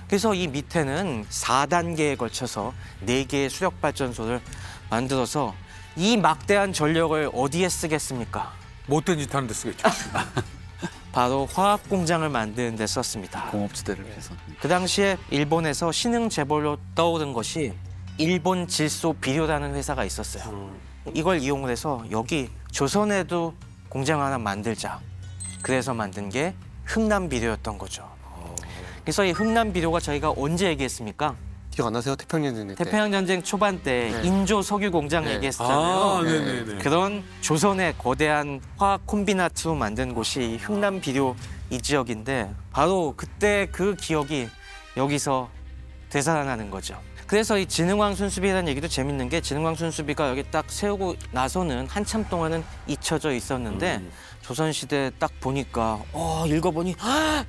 그래서 이 밑에는 4단계에 걸쳐서 4개의 수력 발전소를 만들어서 이 막대한 전력을 어디에 쓰겠습니까? 못된 짓 하는 데 쓰겠죠. 바로 화학 공장을 만드는 데 썼습니다. 공업지대를 위해서. 그 당시에 일본에서 신흥 재벌로 떠오른 것이 일본 질소 비료라는 회사가 있었어요. 이걸 이용을 해서 여기 조선에도 공장 하나 만들자. 그래서 만든 게 흥남 비료였던 거죠. 그래서 이 흥남 비료가 저희가 언제 얘기했습니까? 기억 안 나세요? 태평양 전쟁 때. 태평양 전쟁 초반 때 네. 인조 석유 공장 네. 얘기했었잖아요. 아, 네네네. 그런 조선의 거대한 화학 콤비나트로 만든 곳이 흥남 비료 이 지역인데 바로 그때 그 기억이 여기서 되살아나는 거죠. 그래서 이 진흥왕 순수비라는 얘기도 재밌는 게 진흥왕 순수비가 여기 딱 세우고 나서는 한참 동안은 잊혀져 있었는데 조선시대 딱 보니까 읽어보니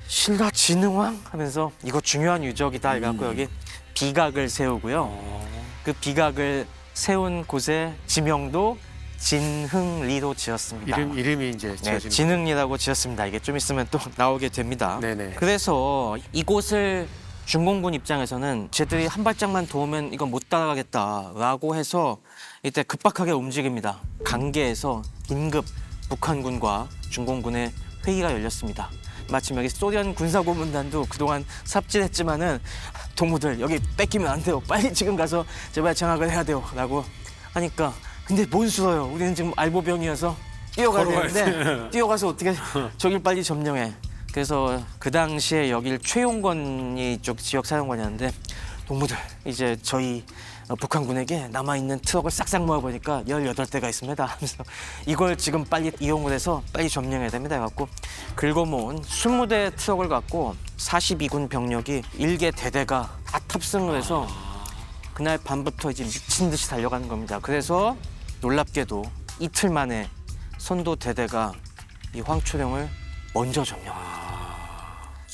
신라 진흥왕 하면서 이거 중요한 유적이다 해갖고 여기 비각을 세우고요. 그 비각을 세운 곳의 지명도 진흥리로 지었습니다. 이름이 이제 네, 지어진 진흥리라고 지었습니다. 이게 좀 있으면 또 나오게 됩니다. 네네. 그래서 이곳을 중공군 입장에서는 쟤들이 한 발짝만 더 오면 이건 못 따라가겠다라고 해서 이때 급박하게 움직입니다. 강계에서 긴급 북한군과 중공군의 회의가 열렸습니다. 마침 여기 소련 군사고문단도 그동안 삽질했지만은 동무들 여기 뺏기면 안 돼요. 빨리 지금 가서 제발 장악을 해야 돼요. 라고 하니까 근데 뭔 수로요. 우리는 지금 알보병이어서 뛰어가야 되는데 뛰어가서 어떻게 저길 빨리 점령해. 그래서 그 당시에 여길 최용건이 이쪽 지역 사령관이었는데 동무들 이제 저희 북한군에게 남아있는 트럭을 싹싹 모아보니까 18대가 있습니다 하면서 이걸 지금 빨리 이용을 해서 빨리 점령해야 됩니다 해갖고 긁어모은 20대 트럭을 갖고 42군 병력이 일개 대대가 다 탑승을 해서 그날 밤부터 이제 미친 듯이 달려가는 겁니다. 그래서 놀랍게도 이틀 만에 선도 대대가 이 황초령을 먼저 점령합니다.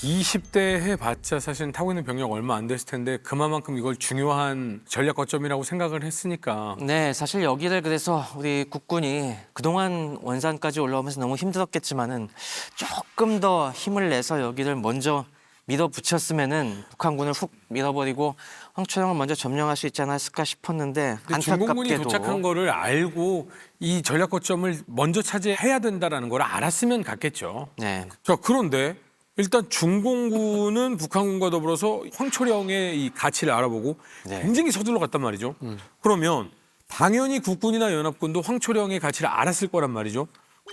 20대 해봤자 사실 타고 있는 병력 얼마 안 됐을 텐데 그만큼 이걸 중요한 전략 거점이라고 생각을 했으니까 네, 사실 여기를 그래서 우리 국군이 그동안 원산까지 올라오면서 너무 힘들었겠지만은 조금 더 힘을 내서 여기를 먼저 밀어붙였으면은 북한군을 훅 밀어버리고 황초령을 먼저 점령할 수 있지 않았을까 싶었는데 근데 중공군이 안타깝게도 도착한 거를 알고 이 전략 거점을 먼저 차지해야 된다라는 걸 알았으면 갔겠죠. 네, 자, 그런데 일단 중공군은 북한군과 더불어서 황초령의 이 가치를 알아보고 네. 굉장히 서둘러 갔단 말이죠. 그러면 당연히 국군이나 연합군도 황초령의 가치를 알았을 거란 말이죠.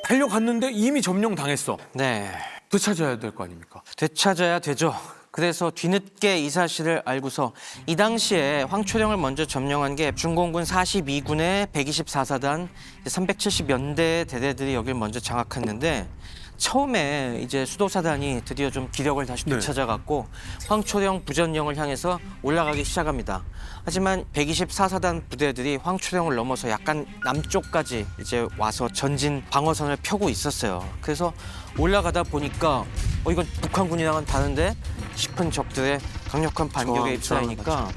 달려갔는데 이미 점령당했어. 네, 되찾아야 될 거 아닙니까? 되찾아야 되죠. 그래서 뒤늦게 이 사실을 알고서 이 당시에 황초령을 먼저 점령한 게 중공군 42군의 124사단 370연대 대대들이 여기를 먼저 장악했는데 처음에 이제 수도사단이 드디어 좀 기력을 다시 되찾아갖고 황초령 부전령을 향해서 올라가기 시작합니다. 하지만 124사단 부대들이 황초령을 넘어서 약간 남쪽까지 이제 와서 전진 방어선을 펴고 있었어요. 그래서 올라가다 보니까 이건 북한군이랑은 다른데 싶은 적들의 강력한 반격에 휩싸이니까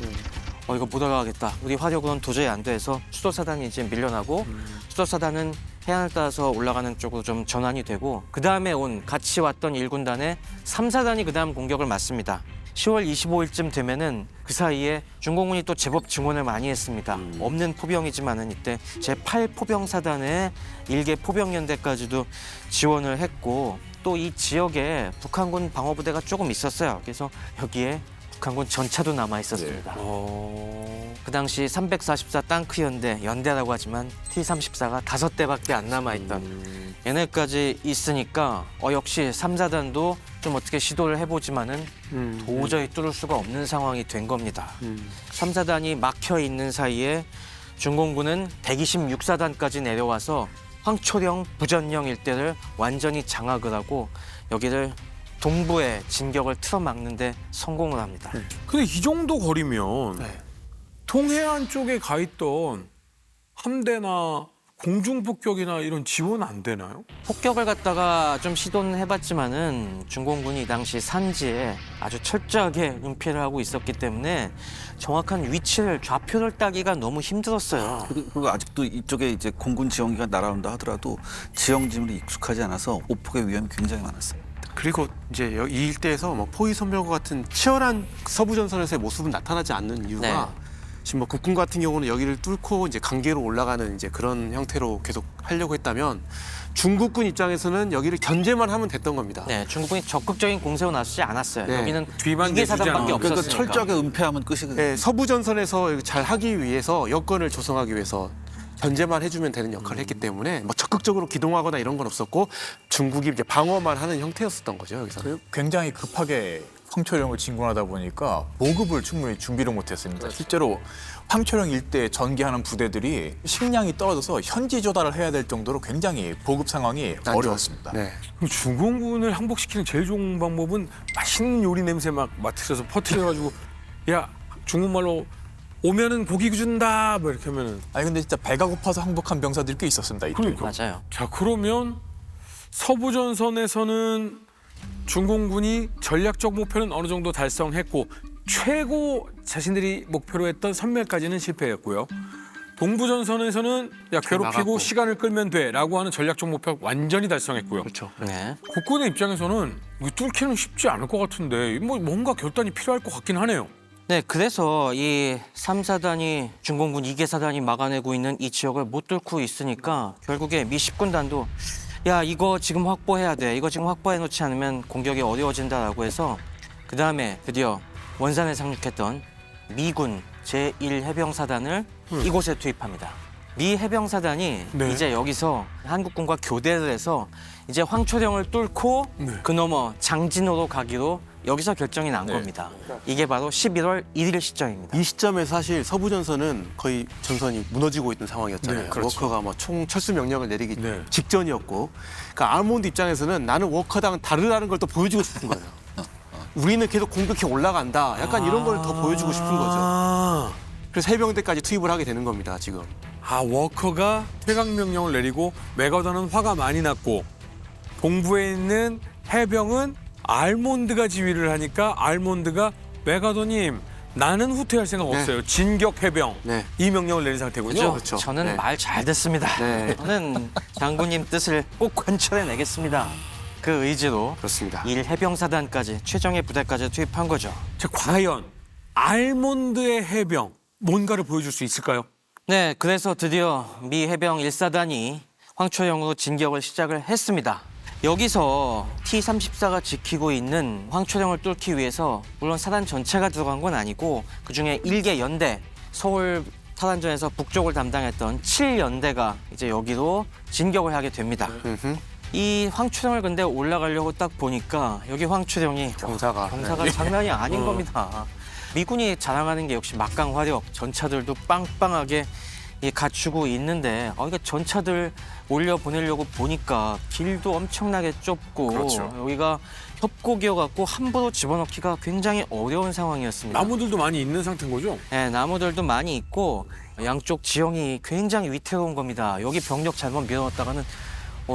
이거 못 올라가겠다. 우리 화력으로는 도저히 안 돼서 수도사단이 이제 밀려나고 수도사단은 해안을 따라서 올라가는 쪽으로 좀 전환이 되고 그 다음에 같이 왔던 1군단의 3사단이 그 다음 공격을 맞습니다. 10월 25일쯤 되면은 그 사이에 중공군이 또 제법 증원을 많이 했습니다. 없는 포병이지만은 이때 제8포병사단의 일개 포병연대까지도 지원을 했고 또 이 지역에 북한군 방어부대가 조금 있었어요. 그래서 여기에 북한군 전차도 남아 있었습니다. 그 당시 344 땅크 연대라고 하지만 T-34가 5대밖에 안 남아있던 얘네까지 있으니까 역시 3사단도 좀 어떻게 시도를 해보지만은 도저히 뚫을 수가 없는 상황이 된 겁니다. 3사단이 막혀 있는 사이에 중공군은 126사단까지 내려와서 황초령, 부전령 일대를 완전히 장악을 하고 여기를 동부에 진격을 틀어막는 데 성공을 합니다. 근데 이 정도 거리면 네. 동해안 쪽에 가 있던 함대나 공중폭격이나 이런 지원 안 되나요? 폭격을 갖다가 좀 시도는 해봤지만은 중공군이 이 당시 산지에 아주 철저하게 은폐를 하고 있었기 때문에 정확한 위치를 좌표를 따기가 너무 힘들었어요. 그리고 아직도 이쪽에 이제 공군 지원기가 날아온다 하더라도 지형지물이 익숙하지 않아서 오폭의 위험이 굉장히 많았어요. 그리고 이제 이 일대에서 뭐 포위 선멸과 같은 치열한 서부 전선에서의 모습은 나타나지 않는 이유가 네. 지금 뭐 국군 같은 경우는 여기를 뚫고 이제 강계로 올라가는 이제 그런 형태로 계속 하려고 했다면 중국군 입장에서는 여기를 견제만 하면 됐던 겁니다. 네, 중국군이 적극적인 공세로 나서지 않았어요. 네. 여기는 뒤만 이게 내주지 사단밖에 않아. 그러니까 없었으니까. 철저하게 은폐하면 끝이거든요. 네, 서부 전선에서 잘 하기 위해서 여건을 조성하기 위해서 견제만 해주면 되는 역할을 했기 때문에 뭐 적극적으로 기동하거나 이런 건 없었고 중국이 이제 방어만 하는 형태였었던 거죠 여기서는. 굉장히 급하게 황초령을 진군하다 보니까 보급을 충분히 준비를 못했습니다. 실제로 황초령 일대에 전개하는 부대들이 식량이 떨어져서 현지 조달을 해야 될 정도로 굉장히 보급 상황이 안 어려웠습니다. 네. 그럼 중공군을 항복시키는 제일 좋은 방법은 맛있는 요리 냄새 막 맡으셔서 퍼뜨려가지고 야 중국말로 오면은 고기 준다 뭐 이렇게 하면은 아니 근데 진짜 배가 고파서 항복한 병사들이 꽤 있었습니다. 이때. 그러니까. 맞아요. 자 그러면 서부 전선에서는 중공군이 전략적 목표는 어느 정도 달성했고 최고 자신들이 목표로 했던 선멸까지는 실패했고요. 동부 전선에서는 야 괴롭히고 나갔고. 시간을 끌면 돼라고 하는 전략적 목표 완전히 달성했고요. 그렇죠. 네. 국군의 입장에서는 이거 뚫기는 쉽지 않을 것 같은데 뭐 뭔가 결단이 필요할 것 같긴 하네요. 네, 그래서 이 3사단이 중공군 2개사단이 막아내고 있는 이 지역을 못 뚫고 있으니까 결국에 미 10군단도 야 이거 지금 확보해야 돼. 이거 지금 확보해 놓지 않으면 공격이 어려워진다라고 해서 그 다음에 드디어 원산에 상륙했던 미군 제1해병사단을 이곳에 투입합니다. 미 해병사단이 네. 이제 여기서 한국군과 교대를 해서 이제 황초령을 뚫고 네. 그 너머 장진호로 가기로 여기서 결정이 난 네. 겁니다. 이게 바로 11월 1일 시점입니다. 이 시점에 사실 서부 전선은 거의 전선이 무너지고 있는 상황이었잖아요. 네, 그렇죠. 워커가 뭐 총 철수 명령을 내리기 네. 직전이었고, 그러니까 알몬드 입장에서는 나는 워커당 다르다는 걸 또 보여주고 싶은 거예요. 우리는 계속 공격해 올라간다. 약간 이런 걸 더 보여주고 싶은 거죠. 아, 그래서 해병대까지 투입을 하게 되는 겁니다. 지금. 워커가 퇴각 명령을 내리고 메가더는 화가 많이 났고 동부에 있는 해병은 알몬드가 지휘를 하니까 알몬드가 메가더님 나는 후퇴할 생각 네. 없어요. 진격 해병 네. 이 명령을 내린 상태군요. 그죠? 그렇죠. 저는 네. 말 잘 듣습니다. 네. 저는 장군님 뜻을 꼭 관철해 내겠습니다. 그 의지로 그렇습니다. 1해병사단까지 최정예 부대까지 투입한 거죠. 자, 과연 알몬드의 해병 뭔가를 보여줄 수 있을까요? 네, 그래서 드디어 미 해병 1사단이 황초령으로 진격을 시작을 했습니다. 여기서 T-34가 지키고 있는 황초령을 뚫기 위해서 물론 사단 전체가 들어간 건 아니고 그중에 1개 연대, 서울 사단전에서 북쪽을 담당했던 7연대가 이제 여기로 진격을 하게 됩니다. 음흠. 이 황초령을 근데 올라가려고 딱 보니까 여기 황초령이 경사가. 경사가 장난이 아닌 겁니다. 미군이 자랑하는 게 역시 막강 화력, 전차들도 빵빵하게 갖추고 있는데 이게 전차들 올려 보내려고 보니까 길도 엄청나게 좁고 그렇죠. 여기가 협곡이어갖고 함부로 집어넣기가 굉장히 어려운 상황이었습니다. 나무들도 많이 있는 상태인 거죠? 네, 나무들도 많이 있고 양쪽 지형이 굉장히 위태로운 겁니다. 여기 병력 잘못 밀어넣었다가는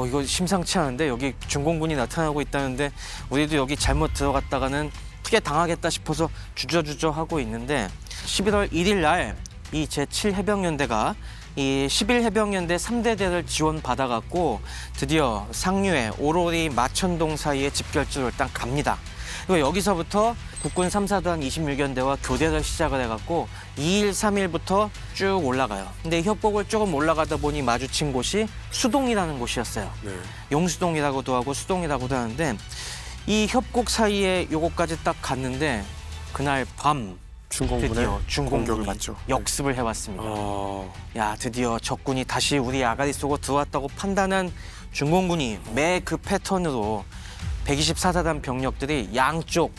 이거 심상치 않은데 여기 중공군이 나타나고 있다는데 우리도 여기 잘못 들어갔다가는 크게 당하겠다 싶어서 주저주저 하고 있는데 11월 1일 날 이 제7해병연대가 이 11해병연대 3대대를 지원받아갖고 드디어 상류에 오로리 마천동 사이에 집결지로 일단 갑니다. 그리고 여기서부터 국군 3사단 26연대와 교대를 시작을 해갖고 2일, 3일부터 쭉 올라가요. 근데 이 협곡을 조금 올라가다 보니 마주친 곳이 수동이라는 곳이었어요. 네. 용수동이라고도 하고 수동이라고도 하는데 이 협곡 사이에 요거까지 딱 갔는데 그날 밤 중공군의 드디어 중공군이 공격을 받죠. 역습을 해왔습니다. 야, 드디어 적군이 다시 우리 아가리 속으로 들어왔다고 판단한 중공군이 매 그 패턴으로 124사단 병력들이 양쪽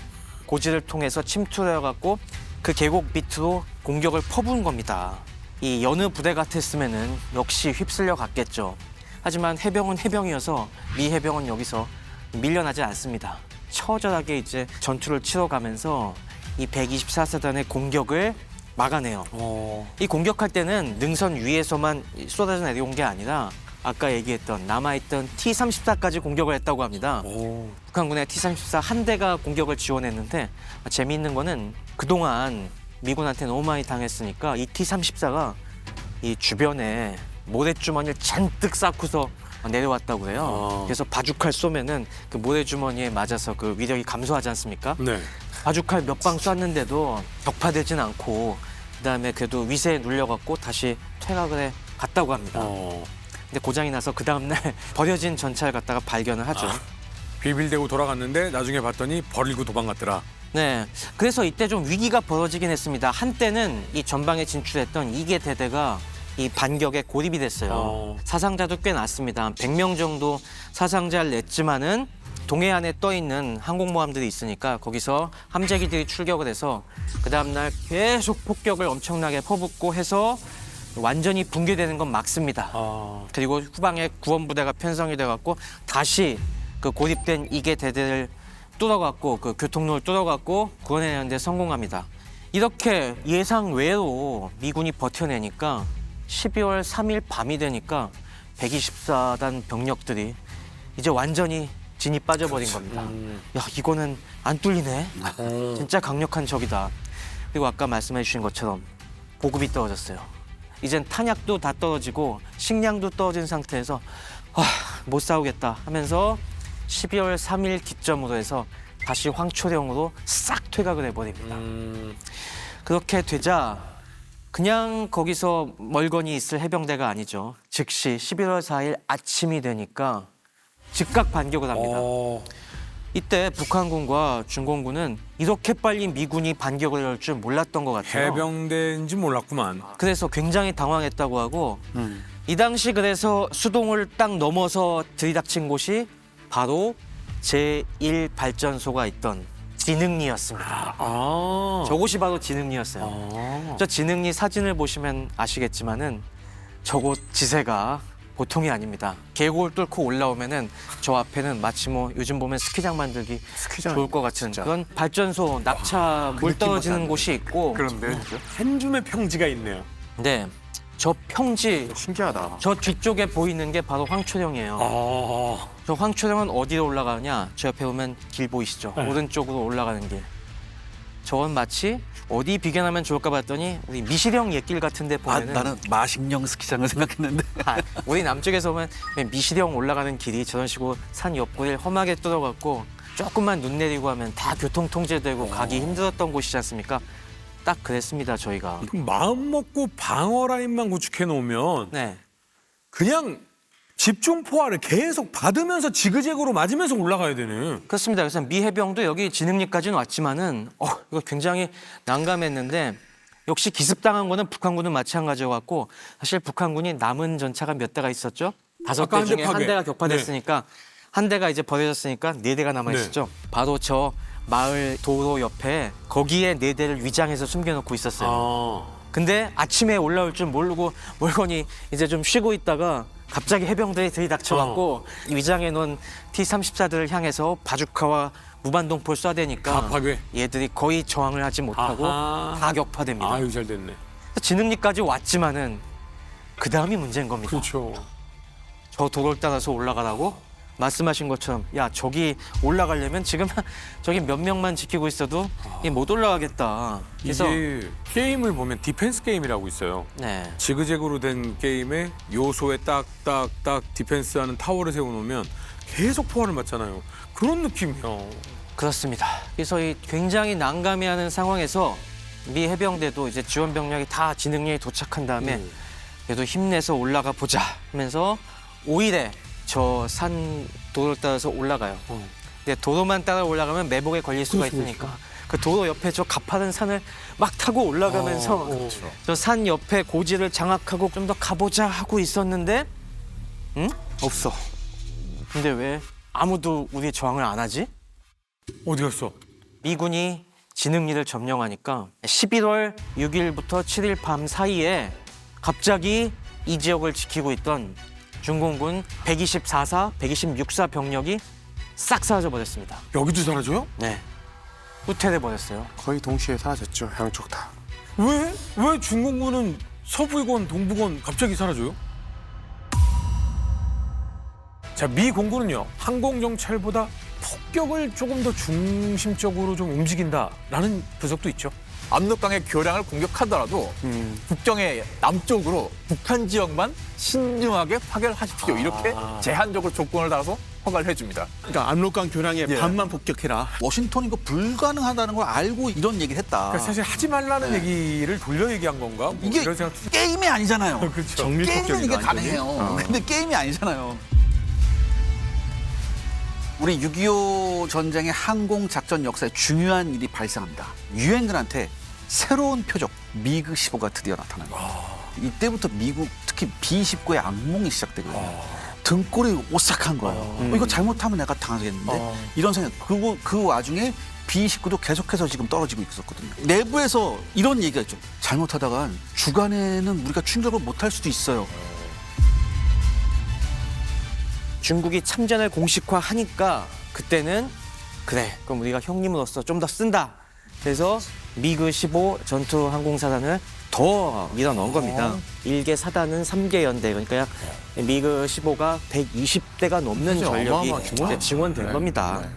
고지를 통해서 침투를 해갖고 그 계곡 밑으로 공격을 퍼부은 겁니다. 이 여느 부대 같았으면은 역시 휩쓸려 갔겠죠. 하지만 해병은 해병이어서 미 해병은 여기서 밀려나지 않습니다. 처절하게 이제 전투를 치러가면서 이 124사단의 공격을 막아내요. 이 공격할 때는 능선 위에서만 쏟아져 내려온 게 아니라 아까 얘기했던 남아있던 T-34까지 공격을 했다고 합니다. 북한군의 T-34 한 대가 공격을 지원했는데 재미있는 거는 그동안 미군한테 너무 많이 당했으니까 이 T-34가 이 주변에 모래주머니를 잔뜩 쌓고서 내려왔다고 해요. 그래서 바주칼 쏘면은 그 모래주머니에 맞아서 그 위력이 감소하지 않습니까? 네. 바주칼 몇 방 쐈는데도 격파되진 않고 그다음에 그래도 위세에 눌려갖고 다시 퇴각을 해 갔다고 합니다. 근데 고장이 나서 그 다음날 버려진 전차를 갖다가 발견을 하죠. 비빌대고 돌아갔는데 나중에 봤더니 버리고 도망갔더라. 네, 그래서 이때 좀 위기가 벌어지긴 했습니다. 한때는 이 전방에 진출했던 2개 대대가 이 반격에 고립이 됐어요. 사상자도 꽤 났습니다. 한 100명 정도 사상자를 냈지만은 동해안에 떠 있는 항공모함들이 있으니까 거기서 함재기들이 출격을 해서 그 다음날 계속 폭격을 엄청나게 퍼붓고 해서 완전히 붕괴되는 건 막습니다. 그리고 후방에 구원부대가 편성이 돼갖고 다시 그 고립된 2개 대대를 뚫어갖고 그 교통로를 뚫어갖고 구원해내는 데 성공합니다. 이렇게 예상 외로 미군이 버텨내니까 12월 3일 밤이 되니까 124단 병력들이 이제 완전히 진이 빠져버린 겁니다. 야, 이거는 안 뚫리네. 진짜 강력한 적이다. 그리고 아까 말씀해 주신 것처럼 보급이 떨어졌어요. 이젠 탄약도 다 떨어지고 식량도 떨어진 상태에서 못 싸우겠다 하면서 12월 3일 기점으로 해서 다시 황초령으로 싹 퇴각을 해버립니다. 그렇게 되자 그냥 거기서 멀거니 있을 해병대가 아니죠. 즉시 11월 4일 아침이 되니까 즉각 반격을 합니다. 이때 북한군과 중공군은 이렇게 빨리 미군이 반격을 할 줄 몰랐던 것 같아요. 해병대인지 몰랐구만. 그래서 굉장히 당황했다고 하고 이 당시 그래서 수동을 딱 넘어서 들이닥친 곳이 바로 제1발전소가 있던 진흥리였습니다. 저곳이 바로 진흥리였어요. 저 진흥리 사진을 보시면 아시겠지만은 저곳 지세가 보통이 아닙니다. 계곡을 뚫고 올라오면은 저 앞에는 마치 뭐 요즘 보면 스키장 만들기 좋을 것 같은 그런 발전소, 낙차 물 떨어지는 곳이 있고 그런데 한 줌의 평지가 있네요. 네, 저 평지 신기하다. 저 뒤쪽에 보이는 게 바로 황초령이에요. 저 황초령은 어디로 올라가느냐? 저 옆에 보면 길 보이시죠? 오른쪽으로 올라가는 길. 저건 마치 어디 비견하면 좋을까 봤더니 우리 미시령 옛길 같은 데 보면은 나는 마식령 스키장을 생각했는데. 우리 남쪽에서 보면 미시령 올라가는 길이 저런 식으로 산 옆구리를 험하게 뚫어갖고 조금만 눈 내리고 하면 다 교통 통제되고 가기 힘들었던 곳이지 않습니까? 딱 그랬습니다, 저희가. 그럼 마음 먹고 방어 라인만 구축해 놓으면 네. 그냥 집중 포화를 계속 받으면서 지그재그로 맞으면서 올라가야 되네. 그렇습니다. 그래서 미 해병도 여기 진흥리까지는 왔지만은 이거 굉장히 난감했는데 역시 기습당한 거는 북한군은 마찬가지였고 사실 북한군이 남은 전차가 몇 대가 있었죠? 5대 아까 한 대 중에 한 파괴. 대가 격파됐으니까 한 대가 이제 버려졌으니까 4대가 남아 있었죠. 바로 저 마을 도로 옆에 거기에 4대를 위장해서 숨겨놓고 있었어요. 근데 아침에 올라올 줄 모르고 멀거니 이제 좀 쉬고 있다가 갑자기 해병들이 들이닥쳐갖고 위장해 놓은 T-34들을 향해서 바주카와 무반동포를 쏴대니까 파괴. 얘들이 거의 저항을 하지 못하고 아하. 다 격파됩니다. 아유 잘 됐네. 진흥리까지 왔지만은 그 다음이 문제인 겁니다. 그렇죠. 저 도로를 따라서 올라가라고? 말씀하신 것처럼 야 저기 올라가려면 지금 저기 몇 명만 지키고 있어도 못 올라가겠다. 그래서 이게 게임을 보면 디펜스 게임이라고 있어요. 네. 지그재그로 된 게임에 요소에 딱딱딱 디펜스하는 타워를 세워놓으면 계속 포화를 맞잖아요. 그런 느낌이요. 그렇습니다. 그래서 이 굉장히 난감해하는 상황에서 미 해병대도 이제 지원 병력이 다 진흥리에 도착한 다음에 그래도 힘내서 올라가 보자 하면서 5일에 저 산 도로를 따라서 올라가요. 근데 도로만 따라 올라가면 매복에 걸릴 수가 있으니까 그 도로 옆에 저 가파른 산을 막 타고 올라가면서 저 산 옆에 고지를 장악하고 좀 더 가보자 하고 있었는데 없어. 근데 왜 아무도 우리의 저항을 안 하지? 어디 갔어? 미군이 진흥리를 점령하니까 11월 6일부터 7일 밤 사이에 갑자기 이 지역을 지키고 있던 중공군 124사, 126사 병력이 싹 사라져 버렸습니다. 여기도 사라져요? 네. 후퇴돼 버렸어요. 거의 동시에 사라졌죠. 양쪽 다. 왜 중공군은 서부이건 동부건 갑자기 사라져요? 자, 미 공군은요, 항공정찰보다 폭격을 조금 더 중심적으로 좀 움직인다라는 분석도 있죠. 압록강의 교량을 공격하더라도 국경의 남쪽으로 북한 지역만 신중하게 파괴하십시오. 이렇게 제한적으로 조건을 달아서 허가를 해줍니다. 그러니까 압록강 교량의 예. 반만 폭격해라. 워싱턴이 이거 불가능하다는 걸 알고 이런 얘기를 했다. 그러니까 사실 하지 말라는 얘기를 돌려 얘기한 건가? 뭐 이게 이런 생각도 게임이 아니잖아요. 그렇죠. 정밀 게임은 이게 폭격이다. 가능해요. 근데 게임이 아니잖아요. 우리 6.25 전쟁의 항공작전 역사에 중요한 일이 발생합니다. 유엔군한테 새로운 표적 미그 15가 드디어 나타납니다. 이때부터 미국 특히 B-19의 악몽이 시작되거든요. 등골이 오싹한 거예요. 이거 잘못하면 내가 당하겠는데 이런 생각. 그리고 그 와중에 B-19도 계속해서 지금 떨어지고 있었거든요. 내부에서 이런 얘기가 있죠. 잘못하다가 주간에는 우리가 충격을 못할 수도 있어요. 중국이 참전을 공식화하니까 그때는 그래 그럼 우리가 형님으로서 좀 더 쓴다. 그래서 미그 15 전투 항공사단을 더 밀어넣은 겁니다. 1개 사단은 3개 연대. 그러니까 미그 15가 120대가 넘는 진짜 전력이 어마어마하겠구나. 이제 증원된 겁니다.